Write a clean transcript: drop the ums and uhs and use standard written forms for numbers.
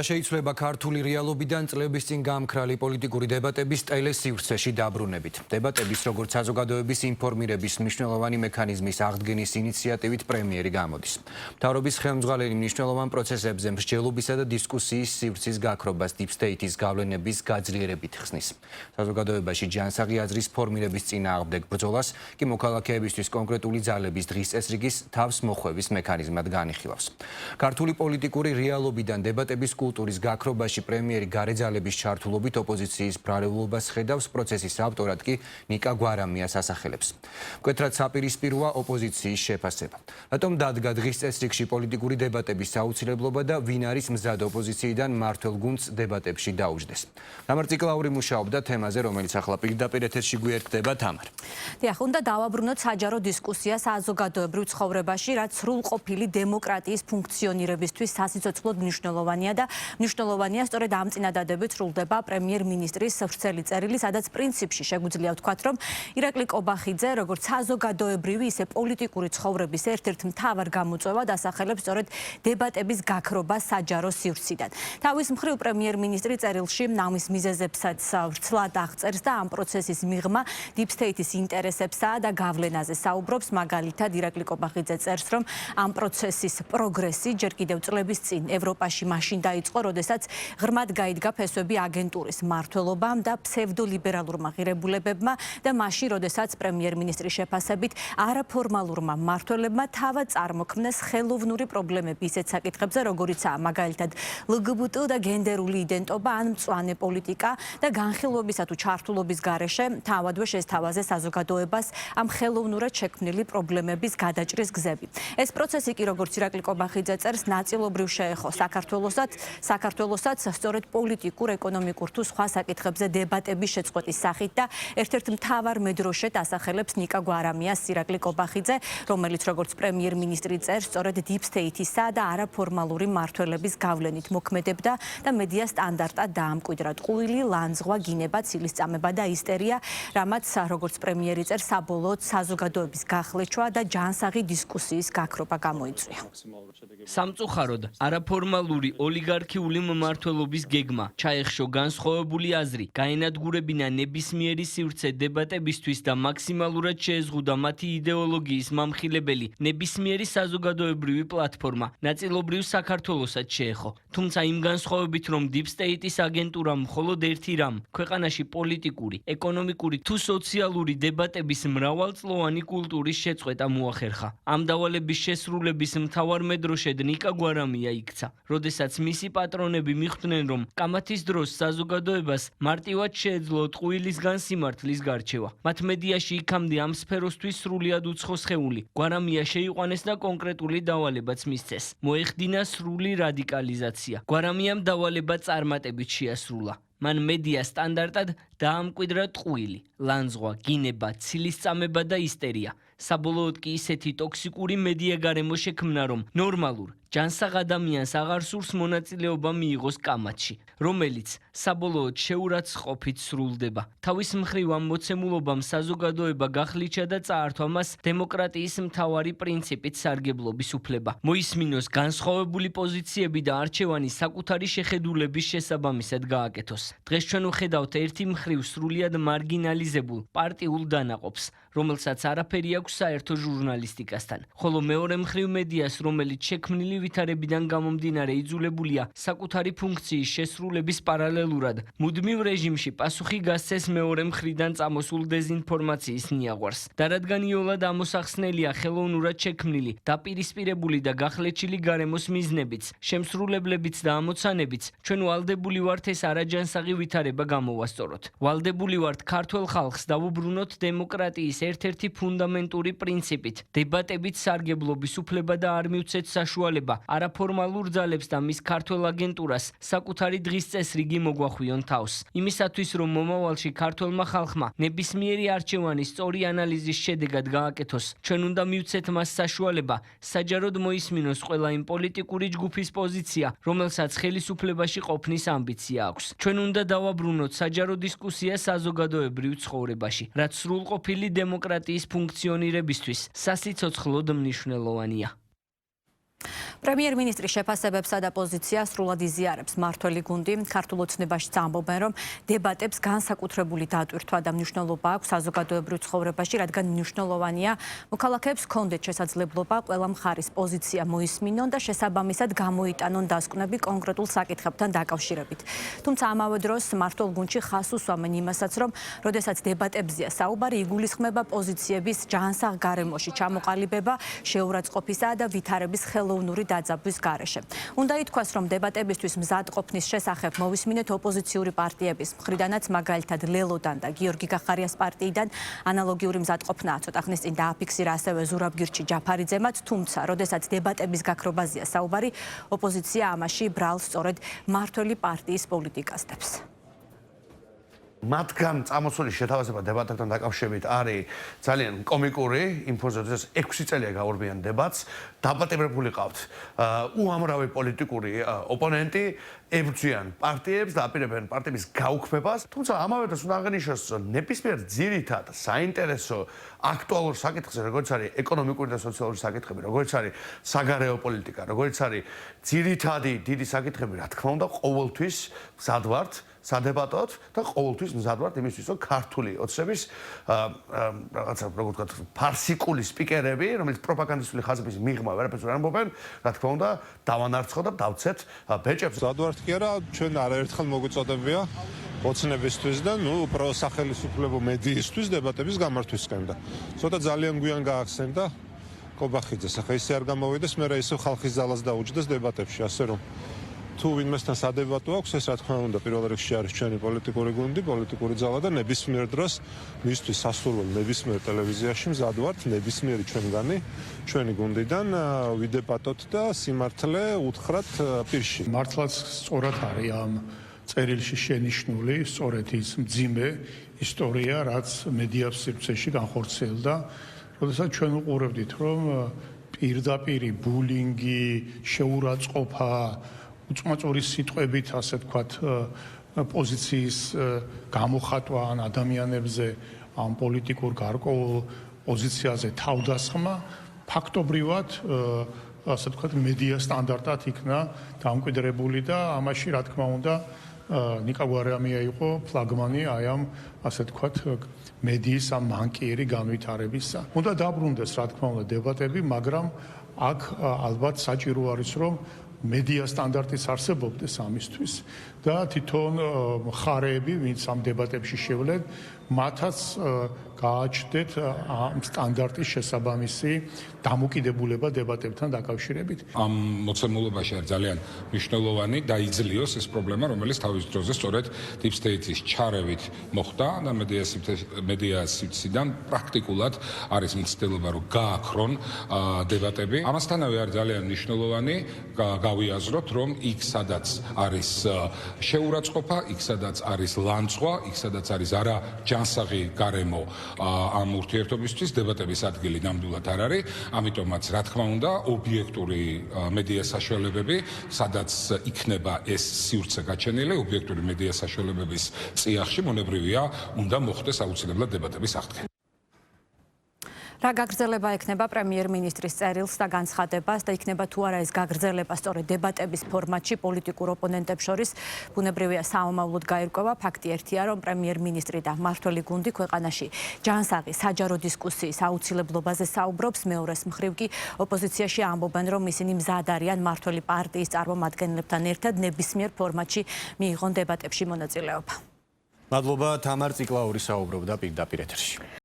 შეიცვლება ქართული რეალობიდან წლების წინ გამქრალი პოლიტიკური დებატების ტელესივრცეში დაბრუნებით. დებატების როგორც საზოგადოების ინფორმირების მნიშვნელოვანი მექანიზმის აღდგენის ინიციატივით პრემიერი გამოდის. მთავრობის ხელმძღვანელი მნიშვნელოვან პროცესებზე მსჯელობისა და დისკუსიის სივრცის გაქრობას Deep State-ის გავლენების გაძლიერებით ხსნის. საზოგადოებაში ჯანსაღი აზრის ფორმირების წინააღმდეგ ბრძოლას კი მოქალაქეებისთვის კონკრეტული ძალების დღის წესრიგის თავს მოხვევის მექანიზმად განიხილავს. ქართული პოლიტიკური რეალობიდან დებატების კულტურის გაქრობაში პრემიერი გარეძალების ჩართულობით ოპოზიციის ბრალეულობას ხედავს, პროცესის ავტორად კი ნიკა გვარამიას ასახელებს. მკვეთრად საპირისპიროა ოპოზიციის შეფასება. რატომ დადგა დღის წესრიგში პოლიტიკური დებატების აუცილებლობა და ვინ არის მზად ოპოზიციიდან მმართველ გუნდს დებატებში დაუჯდეს. თამარ ციკლაური მუშაობდა თემაზე, რომელიც ახლა პირდაპირ ეთერში გვერდდება. თამარ. დიახ, უნდა დავაბრუნოთ საჯარო დისკუსია საზოგადოებრივ ცხოვრებაში, რაც სრულყოფილი დემოკრატიის ფუნქციონირებისთვის სასიცოცხლოდ მნიშვნელოვანია და მნიშვნელოვანია სწორედ ამ წინადადებით სრულდება პრემიერ-მინისტრის ვრცელი წერილი, სადაც პრინციპში შეგვიძლია ვთქვათ, რომ ირაკლი კობახიძე როგორც საზოგადოებრივი, ისე პოლიტიკური ცხოვრების ერთ-ერთ მთავარ გამოწვევად ასახელებს სწორედ დებატების გაქრობას საჯარო სივრციდან. თავის მხრივ პრემიერ-მინისტრი წერილში ამის მიზეზებსაც ვრცლად აღწერს და ამ პროცესის მიღმა Deep State-ის ინტერესებსა და გავლენაზე საუბრობს. მაგალითად, ირაკლი კობახიძე წერს, რომ ამ პროცესის პროგრესი ჯერ კიდევ წლების წინ ევროპაში მაშინ დაიწყო, როდესაც ღრმად გაიდგა ფესვები აგენტურის მმართველობამ და ფსევდოლიბერალურმა ღირებულებებმა და მაშინ, როდესაც პრემიერ-მინისტრის შეფასებით არაფორმალურმა მმართველებმა თავად წარმოქმნეს ხელოვნური პრობლემები ისეთ საკითხებზე, როგორიცაა მაგალითად LGBT და გენდერული იდენტობა ან მწვანე პოლიტიკა და განხილვებისა თუ ჩართულობის გარეშე თავადვე შესთავაზე საზოგადოებას ამ ხელოვნურად შექმნილი პრობლემების გადაჭრის გზები. ეს პროცესი კი როგორც ირაკლი კობახიძე წერს, ნაწილობრივ შეეხო საქართველოსაც სწორედ პოლიტიკურ, ეკონომიკურ თუ სხვა საკითხებზე დებატების შეწყვეტის სახით და ერთ-ერთ მთავარ მედროშედ ასახელებს ნიკა გვარამიას ირაკლი კობახიძე, რომელიც როგორც პრემიერ-მინისტრი წერს, სწორედ Deep State-ისა და არაფორმალური მმართველების გავლენით მოქმედებდა და მედია სტანდარტად დაამკვიდრა ტყუილი, ლანძღვა, გინება, ცილისწამება და ისტერია, რამაც როგორც პრემიერი წერს, საბოლოოდ საზოგადოების გახლეჩვა და ჯანსაღი დისკუსიის გაქრობა გამოიწვია. სამწუხაროდ, არაფორმალური ოლიგარქიული მმართველობის გეგმა, ჩაეხშო განსხვავებული აზრი, გაენადგურებინა ნებისმიერი სივრცე დებატებისთვის და მაქსიმალურად შეეზღუდა მათი იდეოლოგიის მამხილებელი ნებისმიერი საზოგადოებრივი პლატფორმა, ნაწილობრივ საქართველოსაც შეეხო. თუმცა იმ განსხვავებით, რომ Deep State-ის აგენტურამ მხოლოდ ერთი რამ, ქვეყანაში პოლიტიკური, ეკონომიკური თუ სოციალური დებატების მრავალწლოვანი კულტურის შეწყვეტა მოახერხა. ამ დავალების შესრულების მთავარ მედროშედ ნიკა გვარამია იქცა, როდესაც მისი პატრონები მიხვდნენ, რომ კამათის დროს საზოგადოებას მარტივად შეეძლო ტყუილისგან სიმართლის გარჩევა. მათ მედიაში იქამდე ამ სფეროსთვის სრულიად უცხო სხეული, გვარამია შეიყვანეს და კონკრეტული დავალებაც მისცეს. მოეხდინა სრული რადიკალიზაცია. გვარამიამ დავალება წარმატებით შეასრულა. მან მედია სტანდარტად დაამკვიდრა ტყუილი, ლანძღვა, გინება, ცილისწამება და ისტერია. საბოლოოდ კი ისეთი ტოქსიკური მედია გარემო შექმნა, რომ ნორმალურ, ჯანსაღ ადამიანს აღარ სურს მონაწილეობა მიიღოს კამათში, რომელიც საბოლოოდ შეურაცხყოფით სრულდება. თავის მხრივ ამ მოცემულობამ საზოგადოება გახლიჩა და წაართვა მას დემოკრატიის მთავარი პრინციპით სარგებლობის უფლება. მოისმინოს განსხვავებული პოზიციები და არჩევანი საკუთარი შეხედულების შესაბამისად გააკეთოს. დღეს ჩვენ ვხედავთ ერთი მხრივ სრულიად მარგინალიზებულ პარტიულ დანაყოფს, რომელსაც არაფერი აქვს საერთო ჟურნალისტიკასთან, ხოლო მეორე მხრივ მედიას, რომელიც შექმნილი ვითარებიდან გამომდინარე იძულებულია საკუთარი ფუნქციის შესრულების პარალელურად მუდმივ რეჟიმში პასუხი გასცეს მეორე მხრიდან წამოსულ დეზინფორმაციის ნიაღვარს. და რადგან იოლად ამოსახსნელია ხელოვნურად შექმნილი, დაპირისპირებული და გახლეჩილი გარემოს მიზნებიც, შემსრულებლებიც და ამოცანებიც, ჩვენ ვალდებული ვართ ეს არაჯანსაღი ვითარება გამოვასწოროთ. ვალდებული ვართ ქართველ ხალხს დავუბრუნოთ დემოკრატიის ერთ-ერთი ფუნდამენტური პრინციპით, დებატებით სარგებლობის უფლება და არ მივცეთ საშუალება არაფორმალურ ძალებს და მის ქართველ აგენტურას საკუთარი დღის წესრიგი მოგვახვიონ თავს. იმისათვის, რომ მომავალში ქართველმა ხალხმა ნებისმიერი არჩევანი სწორი ანალიზის შედეგად გააკეთოს, ჩვენ უნდა მივცეთ მას საშუალება, საჯაროდ მოისმინოს ყველა იმ პოლიტიკური ჯგუფის პოზიცია, რომელსაც ხელისუფლებაში ყოფნის ამბიცია აქვს. ჩვენ უნდა დავაბრუნოთ საჯარო დისკუსია საზოგადოებრივ ცხოვრებაში, რაც სრულყოფილი დემოკრატიის ფუნქციონირებისთვის სასიცოცხლოდ მნიშვნელოვანია. პრემიერ-მინისტრის შეფასებებსა და პოზიციას სრულად იზიარებს მმართველი გუნდი. ქართულ ოცნებაშიც ამბობენ, რომ დებატებს განსაკუთრებული დატვირთვა და მნიშვნელობა აქვს საზოგადოებრივ ცხოვრებაში, რადგან მნიშვნელოვანია მოქალაქეებს ჰქონდეთ შესაძლებლობა ყველა მხარის პოზიცია მოისმინონ და შესაბამისად გამოიტანონ დასკვნები კონკრეტულ საკითხებთან დაკავშირებით. თუმცა ამავე დროს მმართველ გუნდში ხაზს უსვამენ იმასაც, რომ როდესაც დებატებზია საუბარი, იგულისხმება პოზიციების ჯანსაღ გარემოში ჩამოყალიბება, შეურაცხყოფისა და ვითარების ხელოვნური დაძაბვის გარეშე. უნდა ითქვას, რომ დებატებისთვის მზადყოფნის შესახებ მოვისმინეთ ოპოზიციური პარტიების მხრიდანაც, მაგალითად ლელოდან და გიორგი გახარიას პარტიიდან ანალოგიური მზადყოფნა ცოტა ხნის წინ დააფიქსირა ასევე ზურაბ ჯაფარიძემაც, თუმცა როდესაც დებატების გაქრობაზეა საუბარი, ოპოზიცია ამაში ბრალს სწორედ მმართველი პარტიის პოლიტიკას დებს. მათგან წამოსული შეთავაზება დებატებთან დაკავშირებით არის ძალიან კომიკური, იმ ფონზე, რომ 6 წელია გაურბიან დებატს, დაბატებებული ყავთ უამრავი პოლიტიკური ოპონენტი, ებრძვიან პარტიებს და აპირებენ პარტიების გაუქმებას, თუმცა ამავე დროს უნდა აღინიშნოს, რომ ნებისმიერ ძირითად საინტერესო აქტუალურ საკითხზე, როგორც არის ეკონომიკური და სოციალური საკითხები, როგორც არის საგარეო პოლიტიკა, როგორც არის ძირითადი დიდი საკითხები, რა თქმა უნდა, ყოველთვის მზად ვართ სადებატოდ და ყოველთვის მზად ვართ იმისთვის, რომ ქართული ოცნების რაღაცა როგორ ვთქვათ, ფარსიკული სპიკერები, რომელიც პროპაგანდისტული ხაზების მიღმა ვერაფერს ვერ ამბობენ, რა თქმა უნდა, დავანარცხოთ და დავცეთ ბეჭებს. მზად ვართ კი არა, ჩვენ არაერთხელ მოგვიწოდებია ოცნებისთვის და უფრო სახელმწიფო მედიისთვის დებატების გამართვისკენ და ცოტა ძალიან გვიან გაახსენდა კობახიძეს. ახლა ისე არ გამოვიდეს, მე ისევ ხალხის ძალას დაუჯდეს დებატებში, ასე რომ თუ ვინმესთან სადებატო აქვს, ეს რა თქმა უნდა პირველ რიგში არის ჩვენი პოლიტიკური გუნდი, პოლიტიკური ძალა და ნებისმიერ დროს მისთვის სასურველ ნებისმიერ ტელევიზიაში მზად ვართ, ნებისმიერი ჩვენგანი, ჩვენი გუნდიდან ვიდებატოთ და სიმართლე უთხრათ პირში. მართლაც სწორად არის ამ წერილში შენიშნული სწორედ ის მძიმე ისტორია, რაც მედია სივრცეში განხორციელდა, როდესაც ჩვენ უყურებდით, რომ პირდაპირი ბულინგი, შეურაცხყოფა, უწმაწური სიტყვებით, ასე ვთქვათ, პოზიციის გამოხატვა ან ადამიანებზე ამ პოლიტიკურ გარკვეულ პოზიციაზე თავდასხმა ფაქტობრივად ასე ვთქვათ, მედია სტანდარტად იქნა დამკვიდრებული და ამაში რა თქმა უნდა ნიკა გვარამია იყო ფლაგმანი აი ამ ასე ვთქვათ მედიის ამ მანკიერი განვითარებისა. უნდა დაბრუნდეს რა თქმა უნდა დებატები, მაგრამ აქ ალბათ საჭირო არის რომ მედია სტანდარტის არსებობდეს ამისთვის და თვითონ მხარეები, ვინც ამ დებატებში შევლენ, მათაც გააჩნდეთ ამ სტანდარტის შესაბამისი დამოკიდებულება დებატებთან დაკავშირებით. ამ მოცემულობაში არის ძალიან მნიშვნელოვანი დაიძლიოს ეს პრობლემა, რომელიც თავის დროზე სწორედ Deep State-ის ჩარევით მოხდა და მედია სივრციდან პრაქტიკულად არის მცდელობა, რომ გააქრონ დებატები. ამასთანავე არის ძალიან მნიშვნელოვანი გავიაზროთ, რომ იქ სადაც არის შეურაცხყოფა, იქ სადაც არის ლანცვა, იქ სადაც არის არა ჯანსაღი გარემო ამ ურთიერთობისთვის დებატების ადგილი ნამდვილად არ არის. ამიტომაც რა თქმა უნდა ობიექტური მედია საშუალებები, სადაც იქნება ეს სივრცე გაჩენილი, ობიექტური მედია საშუალებების წიაღში მონებრივია, უნდა მოხდეს აუცილებლად დებატების აღდგენა. რა გაგრძელება ექნება პრემიერ-მინისტრის წერილს და განცხადებას და იქნება თუ არა ეს გაგრძელება სწორედ დებატების ფორმატში პოლიტიკურ ოპონენტებს შორის, ბუნებრივია საომავლოდ გაირკვევა. ფაქტი ერთია, რომ პრემიერ-მინისტრი და მმართველი გუნდი ქვეყანაში ჯანსაღი საჯარო დისკუსიის აუცილებლობაზე საუბრობს. მეორეს მხრივ კი ოპოზიციაში ამბობენ, რომ ისინი მზად არიან მმართველი პარტიის წარმომადგენლებთან ერთად ნებისმიერ ფორმატში მიიღონ დებატებში მონაწილეობა. მადლობა თამარ ციკლაური საუბრობდა პირდაპირ ეთერში.